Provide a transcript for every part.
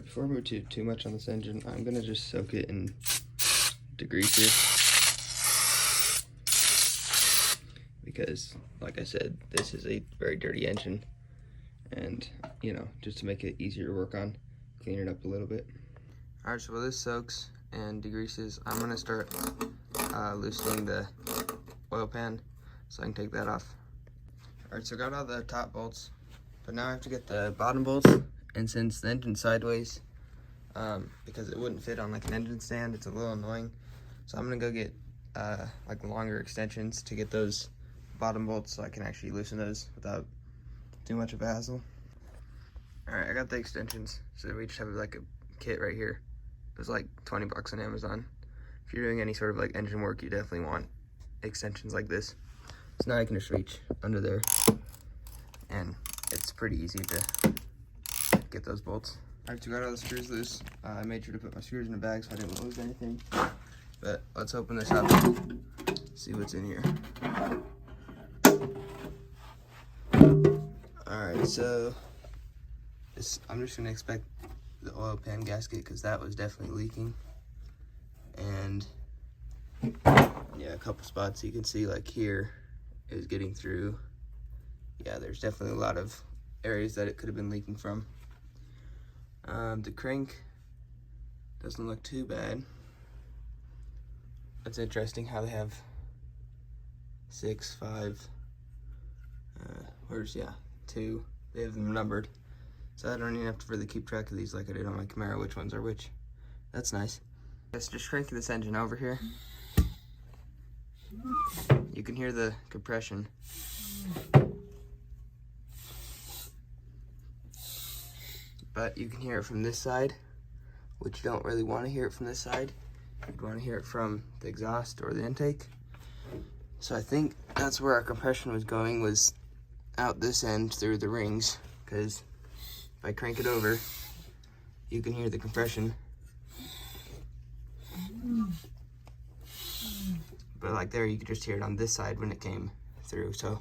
before I move too much on this engine, I'm gonna just soak it in degreaser, because like I said, this is a very dirty engine, and you know, just to make it easier to work on, clean it up a little bit. All right, so while this soaks and degreases, I'm gonna start loosening the oil pan so I can take that off. All right, so I got all the top bolts, but now I have to get the bottom bolts. And since the engine's sideways, because it wouldn't fit on like an engine stand, it's a little annoying. So I'm gonna go get like longer extensions to get those bottom bolts so I can actually loosen those without too much of a hassle. All right, I got the extensions. So we just have like a kit right here. It was like 20 bucks on Amazon. If you're doing any sort of like engine work, you definitely want extensions like this. So now I can just reach under there, and it's pretty easy to get those bolts. All right, so got all the screws loose. I made sure to put my screws in the bag so I didn't lose anything. But let's open this up, see what's in here. All right, so I'm just gonna inspect the oil pan gasket because that was definitely leaking. And yeah, a couple spots you can see, like here is getting through. Yeah, there's definitely a lot of areas that it could have been leaking from. The crank doesn't look too bad. It's interesting how they have 6, 5, where's 2. They have them numbered, so I don't even have to really keep track of these like I did on my Camaro, which ones are which. That's nice. Let's just crank this engine over here. You can hear the compression. But you can hear it from this side, which you don't really want to hear it from this side. You'd want to hear it from the exhaust or the intake. So I think that's where our compression was going, was out this end through the rings, because if I crank it over, you can hear the compression. But like there, you could just hear it on this side when it came through. So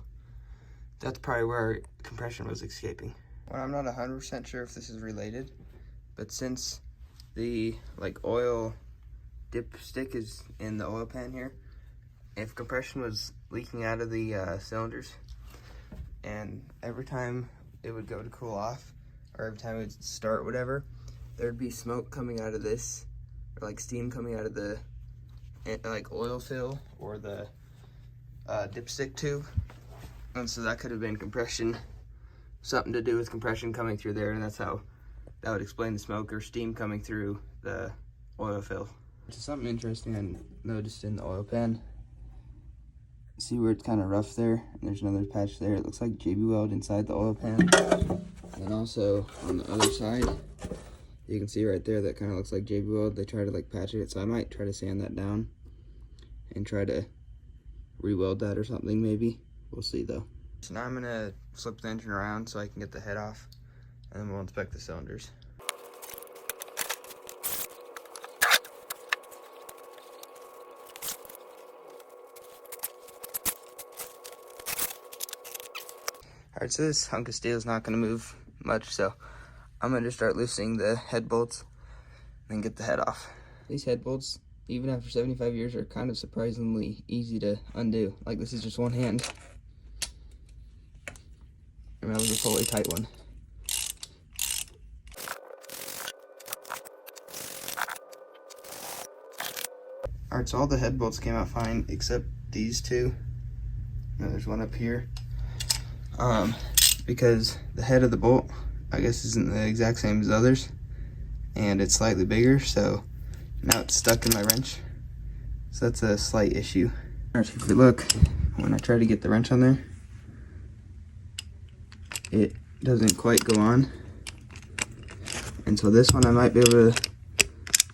that's probably where our compression was escaping. Well, I'm not 100% sure if this is related, but since the like oil dipstick is in the oil pan here, if compression was leaking out of the cylinders, and every time it would go to cool off, or every time it would start whatever, there'd be smoke coming out of this, or like steam coming out of the like oil fill or the dipstick tube, and so that could have been compression. Something to do with compression coming through there, and that's how that would explain the smoke or steam coming through the oil fill. Which is something interesting I noticed in the oil pan. See where it's kind of rough there, and there's another patch there. It looks like JB Weld inside the oil pan. And then also on the other side, you can see right there that kind of looks like JB Weld. They try to like patch it, so I might try to sand that down and try to re-weld that or something maybe. We'll see though. So now I'm gonna flip the engine around so I can get the head off, and then we'll inspect the cylinders. All right, so this hunk of steel is not gonna move much, so I'm gonna just start loosening the head bolts and then get the head off. These head bolts, even after 75 years, are kind of surprisingly easy to undo. Like this is just one hand. And that was a fully tight one. All right, so all the head bolts came out fine except these two. And there's one up here. Because the head of the bolt, I guess, isn't the exact same as others, and it's slightly bigger, so now it's stuck in my wrench. So that's a slight issue. All right, so if we look, when I try to get the wrench on there, it doesn't quite go on. And so this one I might be able to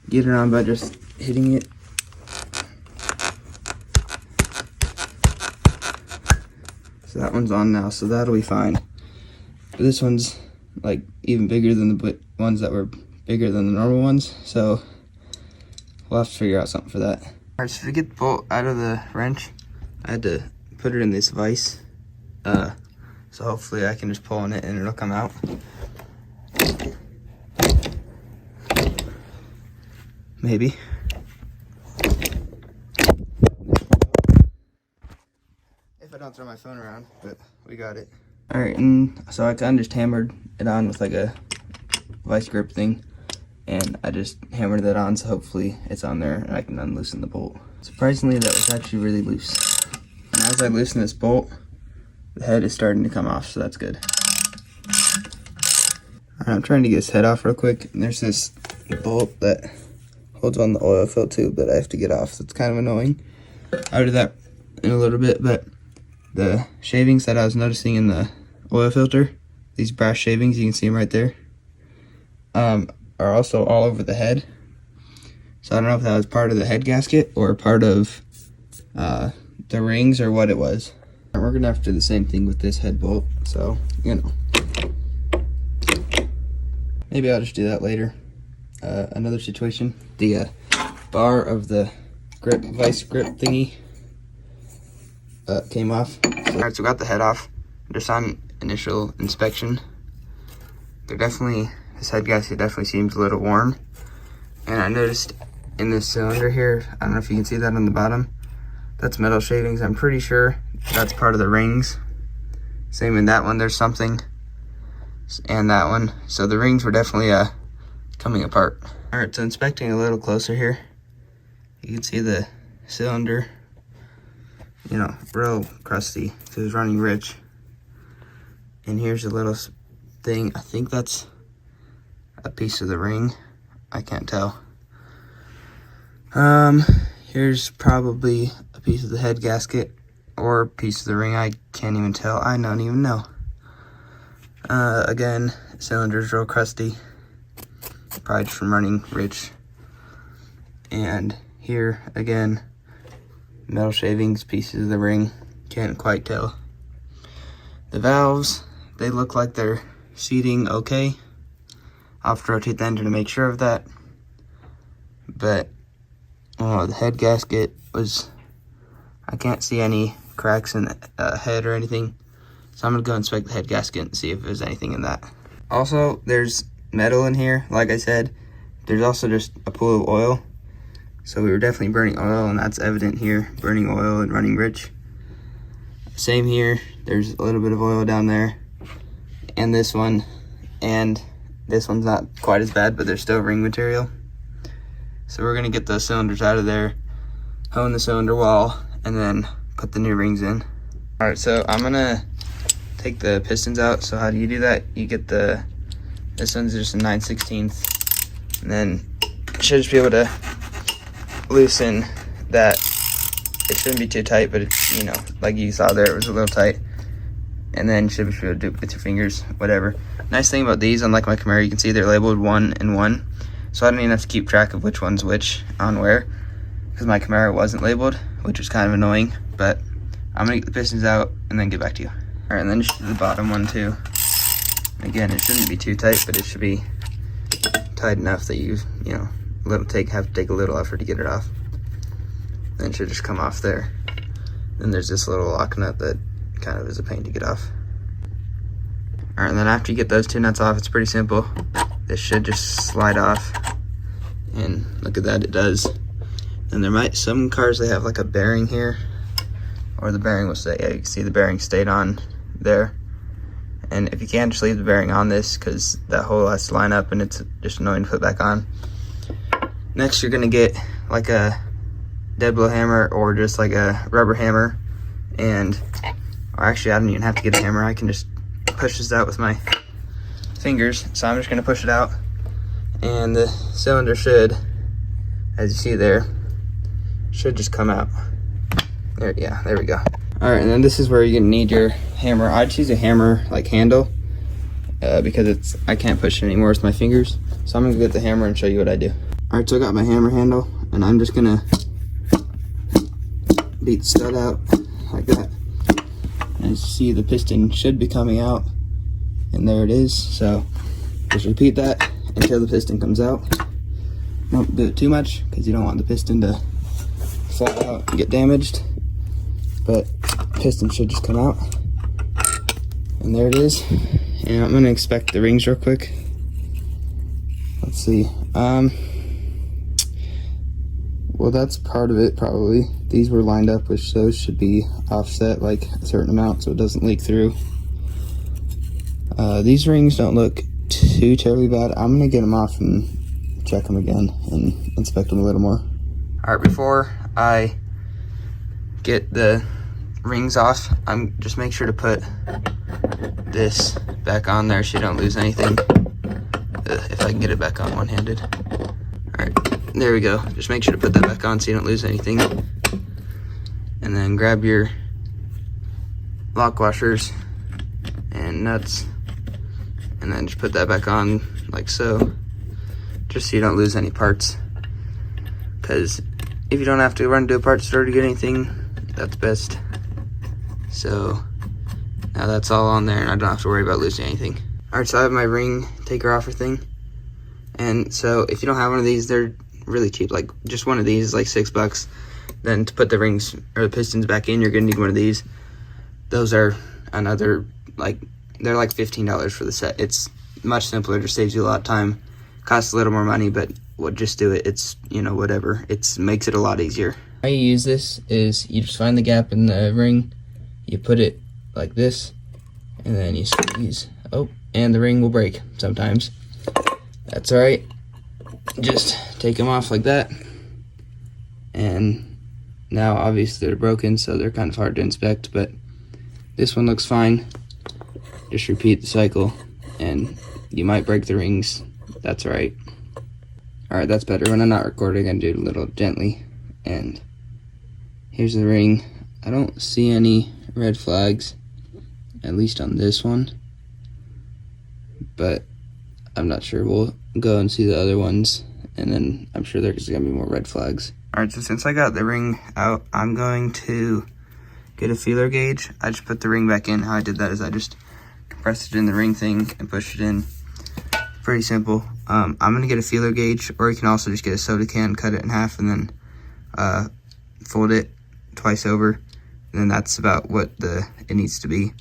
get it on by just hitting it. So that one's on now, so that'll be fine. But this one's like even bigger than the ones that were bigger than the normal ones, so we'll have to figure out something for that. All right, so to get the bolt out of the wrench, I had to put it in this vise. So hopefully I can just pull on it and it'll come out. maybe. If I don't throw my phone around, but we got it. All right, and so I kind of just hammered it on with like a vice grip thing, and I just hammered that on, so hopefully it's on there and I can unloosen the bolt. Surprisingly, that was actually really loose. And as I loosen this bolt, the head is starting to come off, so that's good. All right, I'm trying to get this head off real quick, and there's this bolt that holds on the oil fill tube that I have to get off, so it's kind of annoying. I'll do that in a little bit, but the shavings that I was noticing in the oil filter, these brass shavings, you can see them right there, are also all over the head. So I don't know if that was part of the head gasket or part of the rings or what it was. We're gonna have to do the same thing with this head bolt, so you know, maybe I'll just do that later. Another situation, the bar of the grip, vice grip thingy came off. So, alright, so we got the head off. Just on initial inspection, this head gasket definitely seems a little worn. And I noticed in this cylinder here, I don't know if you can see that on the bottom, that's metal shavings. I'm pretty sure that's part of the rings. Same in that one, there's something, and that one. So the rings were definitely coming apart. All right, so inspecting a little closer here, you can see the cylinder, you know, real crusty because it's running rich. And here's a little thing, I think that's a piece of the ring, I can't tell. Here's probably a piece of the head gasket or a piece of the ring, I can't even tell, I don't even know. Again, cylinder's real crusty, probably just from running rich. And here, again, metal shavings, pieces of the ring, can't quite tell. The valves, they look like they're seating okay. I'll have to rotate the engine to make sure of that. But the head gasket was, I can't see any cracks in the head or anything. So I'm gonna go inspect the head gasket and see if there's anything in that. Also, there's metal in here, like I said. There's also just a pool of oil. So we were definitely burning oil, and that's evident here, burning oil and running rich. Same here, there's a little bit of oil down there. And this one's not quite as bad, but there's still ring material. So we're gonna get those cylinders out of there, hone the cylinder wall, and then put the new rings in. All right, so I'm gonna take the pistons out. So how do you do that? You get this one's just a 9/16, and then you should just be able to loosen that. It shouldn't be too tight, but it's, you know, like you saw there, it was a little tight. And then you should be able to do it with your fingers, whatever. Nice thing about these, unlike my Camaro, you can see they're labeled 1 and 1. So I don't even have to keep track of which one's which on where, because my Camaro wasn't labeled, which was kind of annoying. But I'm gonna get the pistons out and then get back to you. All right, and then just the bottom one too. Again, it shouldn't be too tight, but it should be tight enough that you know, have to take a little effort to get it off. Then it should just come off there. Then there's this little lock nut that kind of is a pain to get off. All right, and then after you get those two nuts off, it's pretty simple. This should just slide off, and look at that, it does. And there might, some cars, they have like a bearing here, or the bearing will stay, yeah, you can see the bearing stayed on there. And if you can, just leave the bearing on this, because that hole has to line up and it's just annoying to put back on. Next, you're gonna get like a dead blow hammer or just like a rubber hammer, or actually I don't even have to get a hammer, I can just push this out with my fingers. So I'm just gonna push it out, and the cylinder should, as you see there, should just come out. There, yeah, there we go. All right, and then this is where you're gonna need your hammer. I'd choose a hammer like handle because I can't push it anymore with my fingers. So I'm gonna get the hammer and show you what I do. All right, so I got my hammer handle, and I'm just gonna beat the stud out like that. And you see the piston should be coming out, and there it is. So just repeat that until the piston comes out. Don't do it too much because you don't want the piston to fly out and get damaged, but piston should just come out, and there it is. And I'm gonna inspect the rings real quick. Let's see. well, that's part of it probably. These were lined up, which those should be offset like a certain amount so it doesn't leak through. These rings don't look too terribly bad. I'm gonna get them off and check them again and inspect them a little more. All right, before I get the rings off, I'm just make sure to put this back on there so you don't lose anything. If I can get it back on one-handed. All right, there we go. Just make sure to put that back on so you don't lose anything. And then grab your lock washers and nuts, and then just put that back on like so, just so you don't lose any parts. Because if you don't have to run to a parts store to get anything, that's best. So now that's all on there and I don't have to worry about losing anything. All right, so I have my ring taker offer thing. And so if you don't have one of these, they're really cheap. Like just one of these is like $6. Then to put the rings or the pistons back in, you're gonna need one of these. Those are another, like, they're like $15 for the set. It's much simpler, just saves you a lot of time. Costs a little more money, but we'll just do it. It's, you know, whatever. It makes it a lot easier. How you use this is you just find the gap in the ring, you put it like this, and then you squeeze. Oh, and the ring will break sometimes. That's all right. Just take them off like that. And now obviously they're broken, so they're kind of hard to inspect, but this one looks fine. Just repeat the cycle and you might break the rings. That's all right. All right, that's better. When I'm not recording, I do it a little gently. And here's the ring. I don't see any red flags, at least on this one, but I'm not sure. We'll go and see the other ones, and then I'm sure there's gonna be more red flags. All right, so since I got the ring out, I'm going to get a feeler gauge. I just put the ring back in. How I did that is I just compressed it in the ring thing and pushed it in. Pretty simple. I'm gonna get a feeler gauge, or you can also just get a soda can, cut it in half, and then fold it twice over. And then that's about what it needs to be.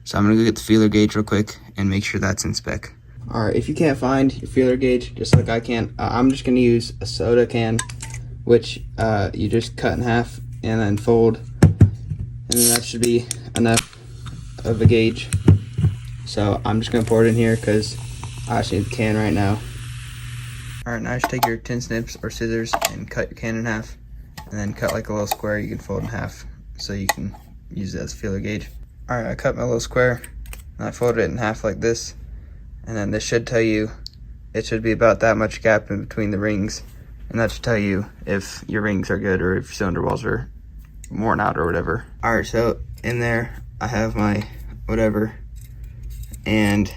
So I'm gonna go get the feeler gauge real quick and make sure that's in spec. All right, if you can't find your feeler gauge, just like I can't, I'm just gonna use a soda can, which you just cut in half and then fold, and then that should be enough of a gauge. So I'm just gonna pour it in here because I actually need the can right now. All right, now just take your tin snips or scissors and cut your can in half, and then cut like a little square you can fold in half so you can use it as a feeler gauge. All right, I cut my little square and I folded it in half like this, and then this should tell you, it should be about that much gap in between the rings, and that should tell you if your rings are good or if your cylinder walls are worn out or whatever. All right, so in there I have my whatever, and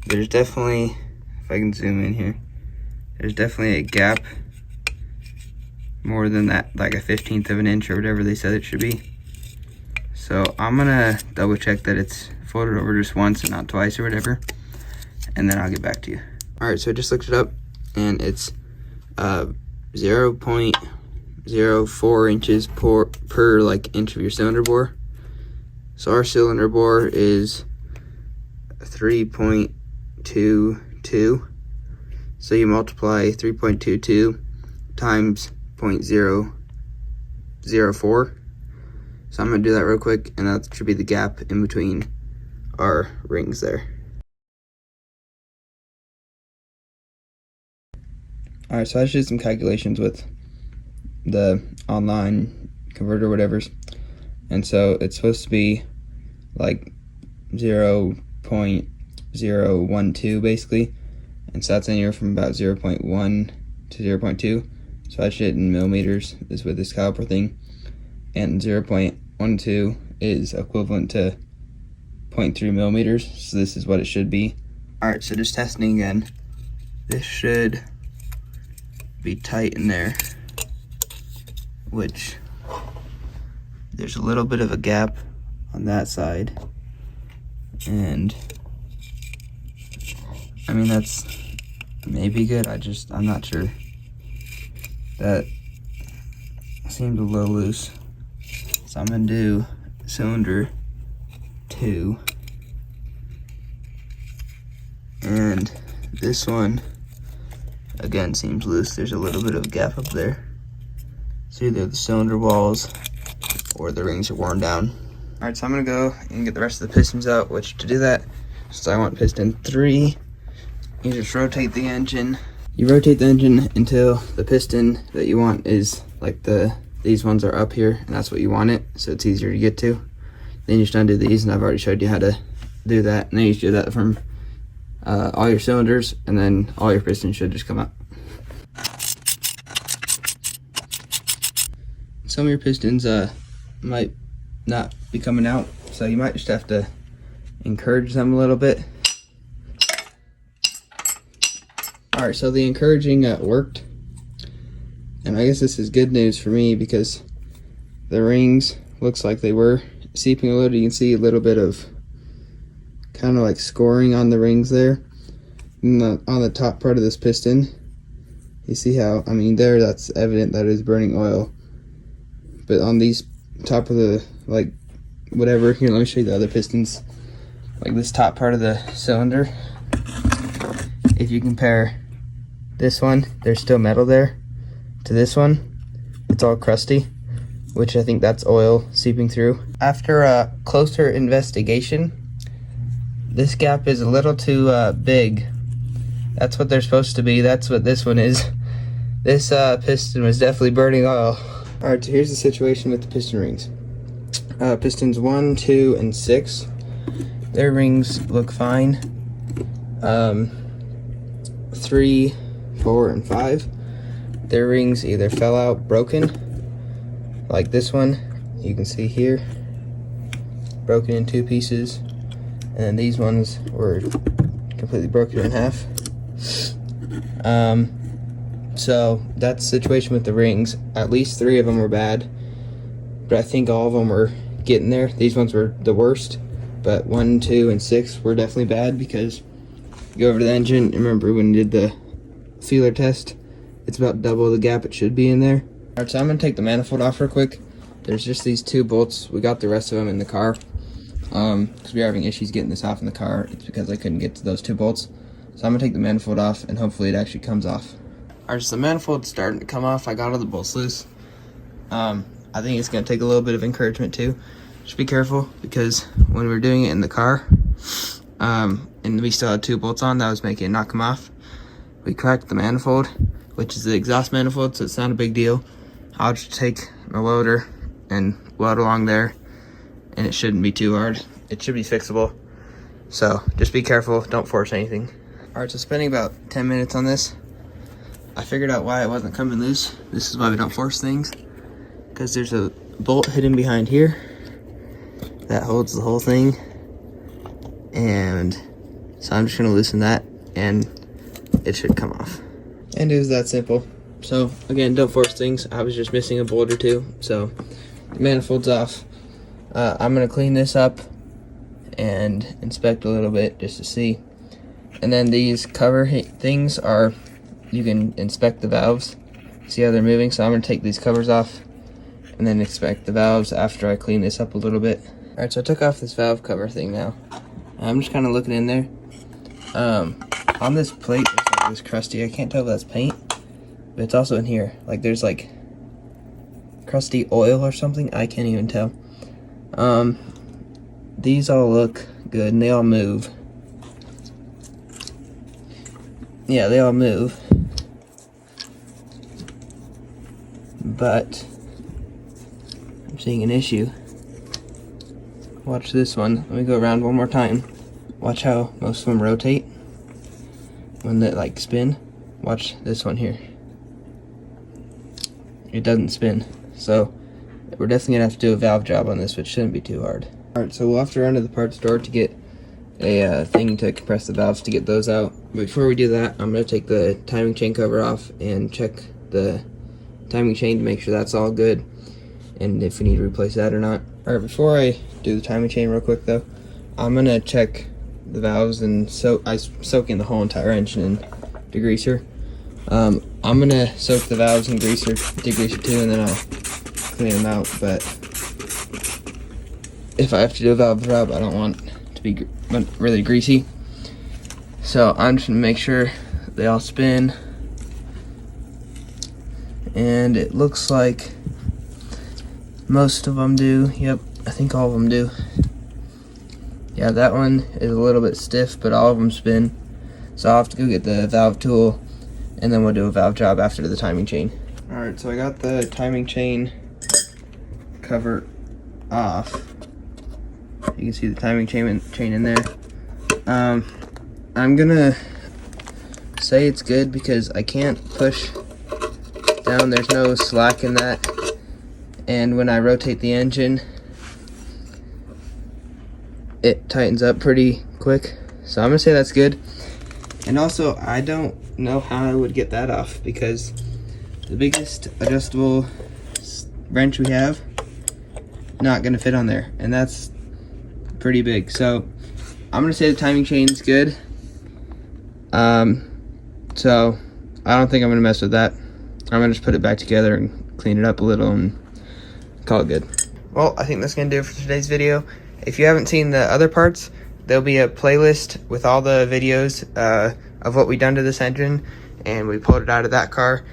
there's definitely, if I can zoom in here, there's definitely a gap more than that, like a 1/15 of an inch or whatever they said it should be. So I'm gonna double check that it's folded over just once and not twice or whatever, and then I'll get back to you. All right, so I just looked it up, and it's 0.04 inches per like inch of your cylinder bore. So our cylinder bore is 3.22. So you multiply 3.22 times 0.004. So I'm gonna do that real quick, and that should be the gap in between our rings there. All right, so I just did some calculations with the online converter, whatever's, and so it's supposed to be like 0.012 basically, and so that's anywhere from about 0.1 to 0.2. So I did it in millimeters is with this caliper thing, and 0.12 is equivalent to 0.3 millimeters. So this is what it should be. All right, so just testing again. This should be tight in there, which there's a little bit of a gap on that side, and I mean that's maybe good. I'm not sure. That seemed a little loose, so I'm gonna do cylinder 2, and this one again, seems loose. There's a little bit of a gap up there. It's either the cylinder walls or the rings are worn down. All right, so I'm gonna go and get the rest of the pistons out, which to do that, since I want piston 3, you just rotate the engine. You rotate the engine until the piston that you want is like these ones are up here, and that's what you want it, so it's easier to get to. Then you just undo these, and I've already showed you how to do that. And then you just do that from all your cylinders, and then all your pistons should just come out. Some of your pistons might not be coming out, so you might just have to encourage them a little bit. Alright, so the encouraging worked, and I guess this is good news for me because the rings looks like they were seeping a little. You can see a little bit of kind of like scoring on the rings there. And on the top part of this piston, you see how, I mean, there that's evident that it's burning oil, but on these top of the, like, whatever, here, let me show you the other pistons. Like this top part of the cylinder, if you compare this one, there's still metal there, to this one, it's all crusty, which I think that's oil seeping through. After a closer investigation, this gap is a little too big. That's what they're supposed to be. That's what this one is. This piston was definitely burning oil. Alright, so here's the situation with the piston rings. Pistons 1, 2, and 6. Their rings look fine. 3, 4, and 5. Their rings either fell out broken, like this one, you can see here, broken in 2 pieces, and then these ones were completely broken in half. So that's the situation with the rings. At least 3 of them were bad, but I think all of them were getting there. These ones were the worst, but 1, 2, and 6 were definitely bad because you go over to the engine. Remember when you did the feeler test, it's about double the gap it should be in there. Alright, so I'm gonna take the manifold off real quick. There's just these 2 bolts. We got the rest of them in the car because we were having issues getting this off in the car. It's because I couldn't get to those 2 bolts. So I'm gonna take the manifold off and hopefully it actually comes off. Alright, so the manifold's starting to come off. I got all the bolts loose. I think it's gonna take a little bit of encouragement too. Just be careful because when we were doing it in the car, and we still had 2 bolts on, that was making it not come off. We cracked the manifold, which is the exhaust manifold, so it's not a big deal. I'll just take my welder and weld along there, and it shouldn't be too hard. It should be fixable. So just be careful, don't force anything. Alright, so spending about 10 minutes on this, I figured out why it wasn't coming loose. This is why we don't force things, because there's a bolt hidden behind here that holds the whole thing, and so I'm just gonna loosen that and it should come off. And it was that simple. So again, don't force things. I was just missing a bolt or 2, so the manifold's off. I'm gonna clean this up and inspect a little bit just to see. And then these cover things are, you can inspect the valves, see how they're moving. So I'm gonna take these covers off and then inspect the valves after I clean this up a little bit. Alright, so I took off this valve cover thing now. I'm just kind of looking in there. On this plate, it's like this crusty. I can't tell if that's paint, but it's also in here. Like there's like crusty oil or something. I can't even tell. These all look good and they all move. Yeah, they all move. But I'm seeing an issue. Watch this one. Let me go around one more time. Watch how most of them rotate when they like spin. Watch this one here. It doesn't spin. So we're definitely gonna have to do a valve job on this, which shouldn't be too hard. Alright, so we'll have to run to the parts store to get a thing to compress the valves to get those out. But before we do that, I'm gonna take the timing chain cover off and check the timing chain to make sure that's all good and if we need to replace that or not. Alright, before I do the timing chain real quick though, I'm gonna check the valves and I soak in the whole entire engine in degreaser. I'm gonna soak the valves in degreaser too, and then I'll clean them out. But if I have to do a valve job, I don't want it to be really greasy. So I'm just gonna make sure they all spin and it looks like most of them do. Yep, I think all of them do. Yeah, that one is a little bit stiff, but all of them spin. So I'll have to go get the valve tool, and then we'll do a valve job after the timing chain. All right, so I got the timing chain cover off. You can see the timing chain in there. I'm gonna say it's good because I can't push down. There's no slack in that. And when I rotate the engine, it tightens up pretty quick. So I'm gonna say that's good. And also, I don't know how I would get that off because the biggest adjustable wrench we have, not gonna fit on there, and that's pretty big. So I'm gonna say the timing chain's good. So I don't think I'm gonna mess with that. I'm gonna just put it back together and clean it up a little and call it good. Well, I think that's gonna do it for today's video. If you haven't seen the other parts, there'll be a playlist with all the videos of what we done to this engine, and we pulled it out of that car.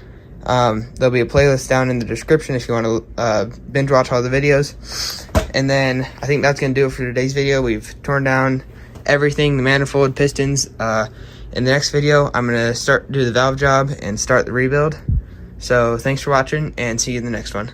There'll be a playlist down in the description if you want to binge watch all the videos. And then I think that's going to do it for today's video. We've torn down everything, the manifold, pistons. In the next video, I'm going to do the valve job and start the rebuild. So thanks for watching, and see you in the next one.